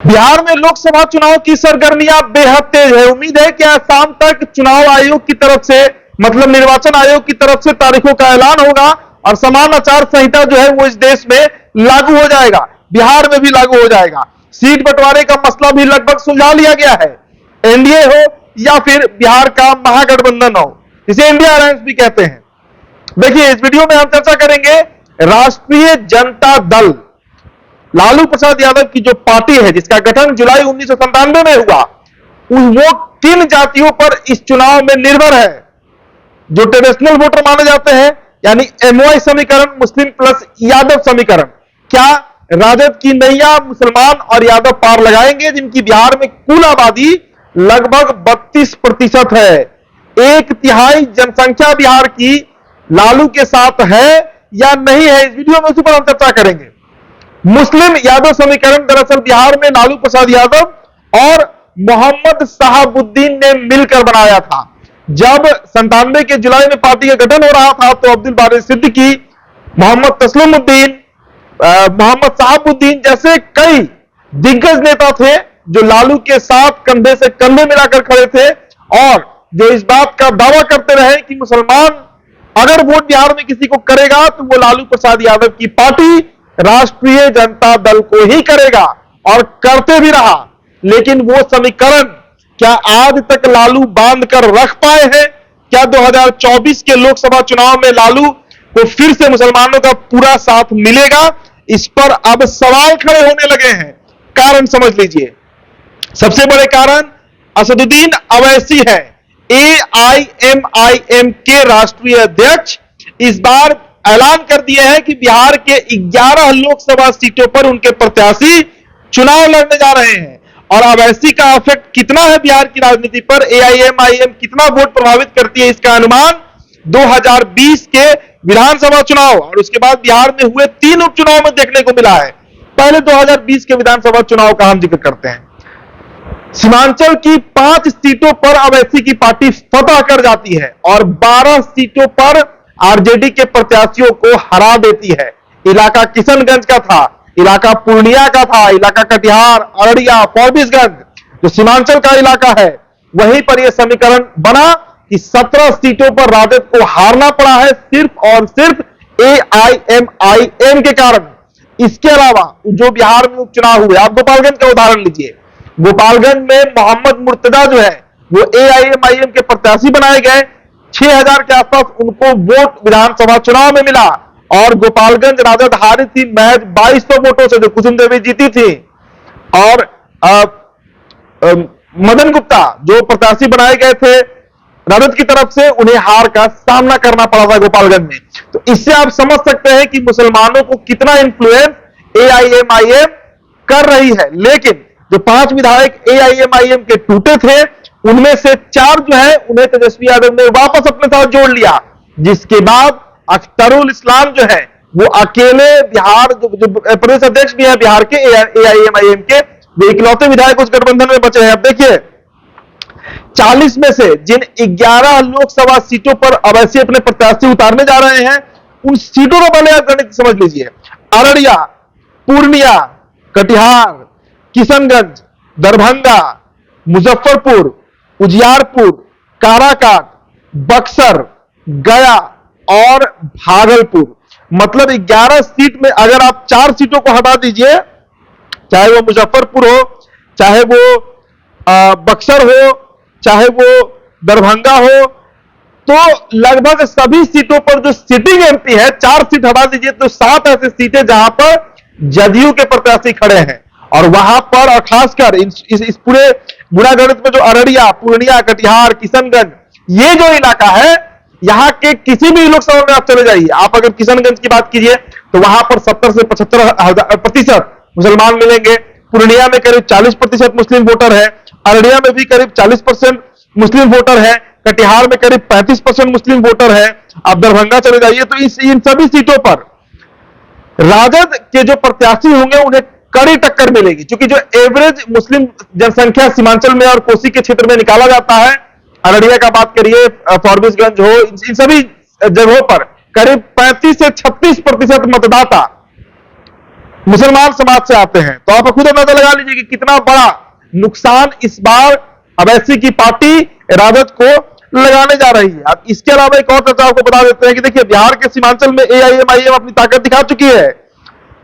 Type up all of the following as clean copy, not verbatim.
बिहार में लोकसभा चुनाव की सरगर्मियां बेहद तेज है। उम्मीद है कि आज शाम तक चुनाव आयोग की तरफ से, मतलब निर्वाचन आयोग की तरफ से तारीखों का ऐलान होगा और समान आचार संहिता जो है वो इस देश में लागू हो जाएगा, बिहार में भी लागू हो जाएगा। सीट बंटवारे का मसला भी लगभग सुलझा लिया गया है। एनडीए हो या फिर बिहार का महागठबंधन हो, इसे इंडिया अलायंस भी कहते हैं। देखिए, इस वीडियो में हम चर्चा करेंगे राष्ट्रीय जनता दल, लालू प्रसाद यादव की जो पार्टी है, जिसका गठन जुलाई 1997 में हुआ, वो किन जातियों पर इस चुनाव में निर्भर है। जो ट्रेडिशनल वोटर माने जाते हैं, यानी एमवाई समीकरण, मुस्लिम प्लस यादव समीकरण, क्या राजद की नैया मुसलमान और यादव पार लगाएंगे, जिनकी बिहार में कुल आबादी लगभग 32% है। 1/3 जनसंख्या बिहार की लालू के साथ है या नहीं है, इस वीडियो में उसी पर हम चर्चा करेंगे। मुस्लिम यादव समीकरण दरअसल बिहार में लालू प्रसाद यादव और मोहम्मद शहाबुद्दीन ने मिलकर बनाया था। जब 97 के जुलाई में पार्टी का गठन हो रहा था तो अब्दुल बारी सिद्दीकी, मोहम्मद तस्लीमुद्दीन, मोहम्मद शहाबुद्दीन जैसे कई दिग्गज नेता थे जो लालू के साथ कंधे से कंधे मिलाकर खड़े थे और जो इस बात का दावा करते रहे कि मुसलमान अगर वोट बिहार में किसी को करेगा तो वो लालू प्रसाद यादव की पार्टी राष्ट्रीय जनता दल को ही करेगा, और करते भी रहा। लेकिन वो समीकरण क्या आज तक लालू बांध कर रख पाए हैं? क्या 2024 के लोकसभा चुनाव में लालू को फिर से मुसलमानों का पूरा साथ मिलेगा? इस पर अब सवाल खड़े होने लगे हैं। कारण समझ लीजिए। सबसे बड़े कारण असदुद्दीन अवैसी है, AIMIM के राष्ट्रीय अध्यक्ष। इस बार ऐलान कर दिया है कि बिहार के 11 लोकसभा सीटों पर उनके प्रत्याशी चुनाव लड़ने जा रहे हैं। और अवैसी का इफेक्ट कितना है बिहार की राजनीति पर, AIMIM कितना वोट प्रभावित करती है, इसका अनुमान 2020 के विधानसभा चुनाव और उसके बाद बिहार में हुए 3 उपचुनाव में देखने को मिला है। पहले 2020 के विधानसभा चुनाव का हम जिक्र करते हैं। सीमांचल की 5 सीटों पर अवैसी की पार्टी फतह कर जाती है और 12 सीटों पर आरजेडी के प्रत्याशियों को हरा देती है। इलाका किशनगंज का था, इलाका पूर्णिया का था, इलाका कटिहार, अररिया, फॉरबिसगंज जो सीमांचल का इलाका है, वहीं पर यह समीकरण बना कि 17 सीटों पर राजद को हारना पड़ा है सिर्फ और सिर्फ AIMIM के कारण। इसके अलावा जो बिहार में उपचुनाव हुए, आप गोपालगंज का उदाहरण लीजिए। गोपालगंज में मोहम्मद मुर्तजा जो है वो AIMIM के प्रत्याशी बनाए गए। 6000 के आसपास उनको वोट विधानसभा चुनाव में मिला और गोपालगंज राजद हारी थी महज 2200 वोटों से, जो कुसुम देवी जीती थी। और मदन गुप्ता जो प्रत्याशी बनाए गए थे राजद की तरफ से, उन्हें हार का सामना करना पड़ा था गोपालगंज में। तो इससे आप समझ सकते हैं कि मुसलमानों को कितना इंफ्लुएंस AIMIM कर रही है। लेकिन जो 5 विधायक AIMIM के टूटे थे, उनमें से 4 जो है उन्हें तेजस्वी यादव ने वापस अपने साथ जोड़ लिया, जिसके बाद अख्तरुल इस्लाम जो है वो अकेले बिहार जो प्रदेश अध्यक्ष भी है बिहार के AIMIM के, वो इकलौते विधायक उस गठबंधन में बचे हैं। अब देखिए, 40 में से जिन 11 लोकसभा सीटों पर अवैसी अपने प्रत्याशी उतारने जा रहे हैं, उन सीटों को पहले आप गणित समझ लीजिए। अररिया, पूर्णिया, कटिहार, किशनगंज, दरभंगा, मुजफ्फरपुर, उजियारपुर, काराकाट, बक्सर, गया और भागलपुर। मतलब 11 सीट में अगर आप 4 सीटों को हटा दीजिए, चाहे वो मुजफ्फरपुर हो, चाहे वो बक्सर हो, चाहे वो दरभंगा हो, तो लगभग सभी सीटों पर जो सिटिंग MP है, 4 सीट हटा दीजिए तो 7 ऐसी सीटें जहां पर जदयू के प्रत्याशी खड़े हैं। और वहां पर और खासकर इस पूरे बुरा गणित में जो अररिया, पूर्णिया, कटिहार, किशनगंज, ये जो इलाका है, यहां के किसी भी लोकसभा में आप चले जाइए, आप अगर किशनगंज की बात कीजिए तो वहां पर 70 से 75% मुसलमान मिलेंगे। पूर्णिया में करीब 40% मुस्लिम वोटर है, अररिया में भी करीब 40% मुस्लिम वोटर है, कटिहार में करीब 35% मुस्लिम वोटर है। आप दरभंगा चले जाइए तो इन सभी सीटों पर राजद के जो प्रत्याशी होंगे उन्हें कड़ी टक्कर मिलेगी, क्योंकि जो एवरेज मुस्लिम जनसंख्या सीमांचल में और कोसी के क्षेत्र में निकाला जाता है, अररिया का बात करिए, फॉरबिसगंज हो, इन सभी जगहों पर करीब 35 से 36% मतदाता मुसलमान समाज से आते हैं। तो आप खुद अंदाजा लगा लीजिए कि कितना बड़ा नुकसान इस बार अवैसी की पार्टी राजद को लगाने जा रही है। अब इसके अलावा एक और चर्चा आपको बता देते हैं कि देखिए, बिहार के सीमांचल में एआईएमआईएम अपनी ताकत दिखा चुकी है।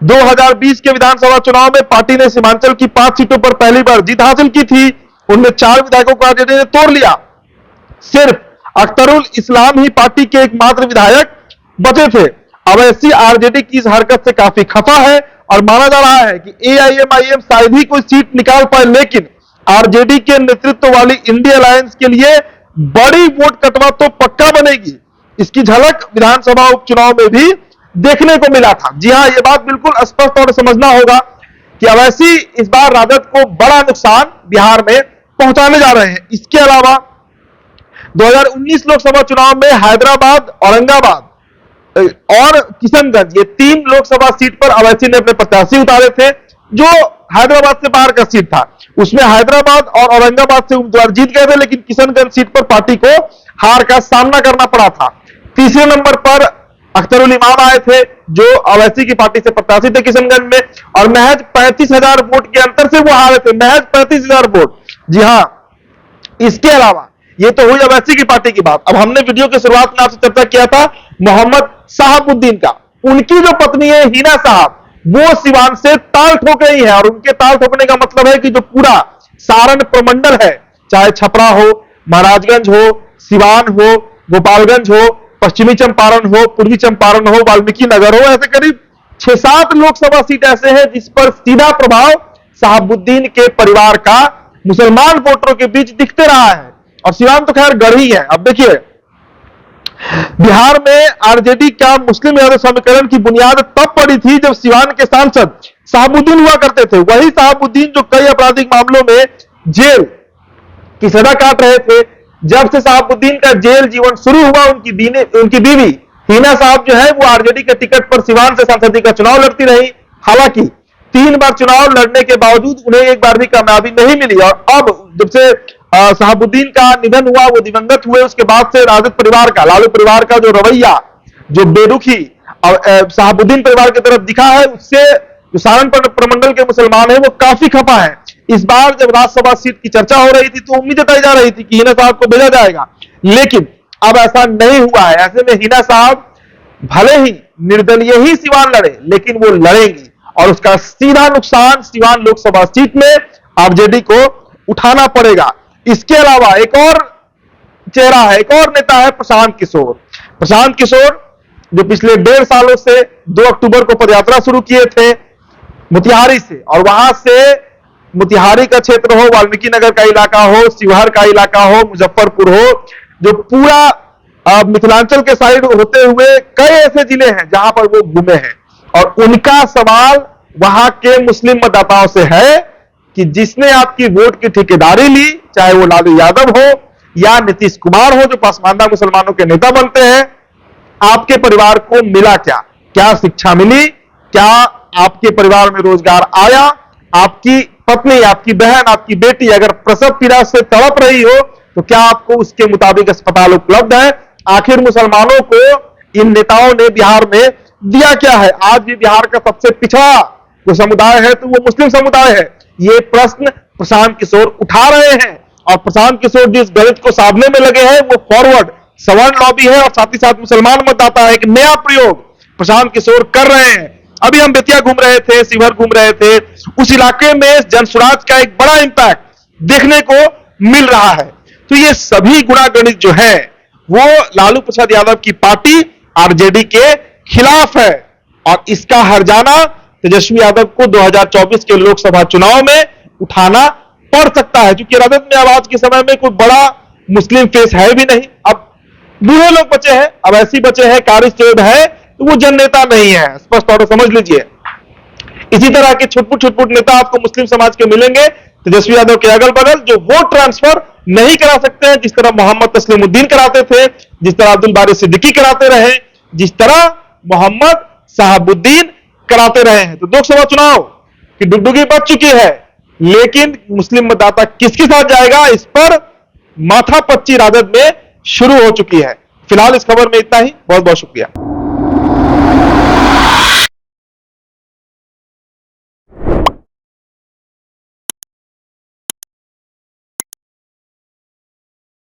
2020 के विधानसभा चुनाव में पार्टी ने सीमांचल की 5 सीटों पर पहली बार जीत हासिल की थी। उनमें 4 विधायकों को आरजेडी ने तोड़ लिया। सिर्फ अख्तरुल इस्लाम ही पार्टी के एकमात्र विधायक बचे थे। अवैसी आरजेडी की इस हरकत से काफी खफा है और माना जा रहा है कि एआईएमआईएम शायद ही कोई सीट निकाल पाए, लेकिन आरजेडी के नेतृत्व वाली इंडिया अलायंस के लिए बड़ी वोट कटवा तो पक्का बनेगी। इसकी झलक विधानसभा उपचुनाव में भी देखने को मिला था। जी हां, यह बात बिल्कुल स्पष्ट और समझना होगा कि अवैसी इस बार राजद को बड़ा नुकसान बिहार में पहुंचाने जा रहे हैं। इसके अलावा 2019 लोकसभा चुनाव में हैदराबाद, औरंगाबाद और किशनगंज, ये 3 लोकसभा सीट पर अवैसी ने अपने प्रत्याशी उतारे थे। जो हैदराबाद से बाहर का सीट था, उसमें हैदराबाद और औरंगाबाद से उम्मीदवार जीत गए थे, लेकिन किशनगंज सीट पर पार्टी को हार का सामना करना पड़ा था। तीसरे नंबर पर अख्तरुल इमाम आए थे, जो अवैसी की पार्टी से प्रत्याशी थे किशनगंज में, और महज 35,000 वोट के अंतर से वो हारे थे, महज 35,000 वोट। जी हां, इसके अलावा ये तो हुई अवैसी की पार्टी की बात। अब हमने वीडियो की शुरुआत में आपसे चर्चा किया था मोहम्मद साहबुद्दीन का। उनकी जो पत्नी है हिना साहब, वो सिवान से ताल ठोक रही है, और उनके ताल ठोकने का मतलब है कि जो पूरा सारण प्रमंडल है, चाहे छपरा हो, महाराजगंज हो, सिवान हो, गोपालगंज हो, पश्चिमी चंपारण हो, पूर्वी चंपारण हो, वाल्मीकि नगर हो, ऐसे करीब 6-7 लोकसभा सीट ऐसे हैं जिस पर सीधा प्रभाव साहबुद्दीन के परिवार का मुसलमान वोटरों के बीच दिखते रहा है। और सिवान तो खैर गढ़ ही है। अब देखिए, बिहार में आरजेडी का मुस्लिम यादव समीकरण की बुनियाद तब पड़ी थी जब सिवान के सांसद साहबुद्दीन हुआ करते थे। वही साहबुद्दीन जो कई आपराधिक मामलों में जेल की सजा काट रहे थे। जब से साहबुद्दीन का जेल जीवन शुरू हुआ, उनकी बीवी हिना साहब जो है वो आरजेडी के टिकट पर सिवान से सांसदी का चुनाव लड़ती रही। हालांकि 3 बार चुनाव लड़ने के बावजूद उन्हें एक बार भी कामयाबी नहीं मिली। और अब जब से साहबुद्दीन का निधन हुआ, वो दिवंगत हुए, उसके बाद से राजद परिवार का, लालू परिवार का जो रवैया, जो बेरुखी साहबुद्दीन परिवार की तरफ दिखा है, उससे जो सारण प्रमंडल के मुसलमान है वो काफी खफा है। इस बार जब राज्यसभा सीट की चर्चा हो रही थी तो उम्मीद जताई जा रही थी कि हिना साहब को भेजा जाएगा, लेकिन अब ऐसा नहीं हुआ है। ऐसे में हिना साहब भले ही निर्दलीय ही सिवान लड़े, लेकिन वो लड़ेंगी और उसका सीधा नुकसान सिवान लोकसभा सीट में आरजेडी को उठाना पड़ेगा। इसके अलावा एक और चेहरा है, एक और नेता है प्रशांत किशोर। प्रशांत किशोर जो पिछले 1.5 सालों से 2 अक्टूबर को पदयात्रा शुरू किए थे मोतिहारी से, और वहां से मोतिहारी का क्षेत्र हो, वाल्मीकि नगर का इलाका हो, शिवहर का इलाका हो, मुजफ्फरपुर हो, जो पूरा मिथिलांचल के साइड होते हुए कई ऐसे जिले हैं जहां पर वो घूमे हैं। और उनका सवाल वहां के मुस्लिम मतदाताओं से है कि जिसने आपकी वोट की ठेकेदारी ली, चाहे वो लालू यादव हो या नीतीश कुमार हो जो पसमानदा मुसलमानों के नेता बनते हैं, आपके परिवार को मिला क्या? क्या शिक्षा मिली? क्या आपके परिवार में रोजगार आया? आपकी पत्नी, आपकी बहन, आपकी बेटी अगर प्रसव पीड़ा से तड़प रही हो तो क्या आपको उसके मुताबिक अस्पताल उपलब्ध है? आखिर मुसलमानों को इन नेताओं ने बिहार में दिया क्या है? आज भी बिहार का सबसे पिछड़ा जो समुदाय है तो वो मुस्लिम समुदाय है। ये प्रश्न प्रशांत किशोर उठा रहे हैं, और प्रशांत किशोर जिस गणित को साधने में लगे हैं वो फॉरवर्ड सवर्ण लॉबी है और साथ ही साथ मुसलमान मतदाता है। एक नया प्रयोग प्रशांत किशोर कर रहे हैं। अभी हम बेतिया घूम रहे थे, शिवहर घूम रहे थे, उस इलाके में जनसुराज का एक बड़ा इंपैक्ट देखने को मिल रहा है। तो ये सभी गुणा गणित जो है वो लालू प्रसाद यादव की पार्टी आरजेडी के खिलाफ है, और इसका हर्जाना तेजस्वी यादव को 2024 के लोकसभा चुनाव में उठाना पड़ सकता है, क्योंकि राजद में आवाज के समय में कोई बड़ा मुस्लिम फेस है भी नहीं। अब बूढ़े लोग बचे हैं, अब ऐसी बचे हैं, कार्यशेड है, तो वो जन नेता नहीं है, स्पष्ट तौर पर समझ लीजिए। इसी तरह के छुटपुट नेता आपको मुस्लिम समाज के मिलेंगे तेजस्वी यादव के अगल बगल, जो वोट ट्रांसफर नहीं करा सकते हैं, जिस तरह मोहम्मद तस्लीमुद्दीन कराते थे, जिस तरह अब्दुल बारी सिद्दीकी कराते रहे, जिस तरह मोहम्मद साहबुद्दीन कराते रहे हैं। तो लोकसभा चुनाव की डुगडुगी बच चुकी है, लेकिन मुस्लिम मतदाता किसके साथ जाएगा, इस पर माथापच्ची राजद में शुरू हो चुकी है। फिलहाल इस खबर में इतना ही। बहुत बहुत शुक्रिया।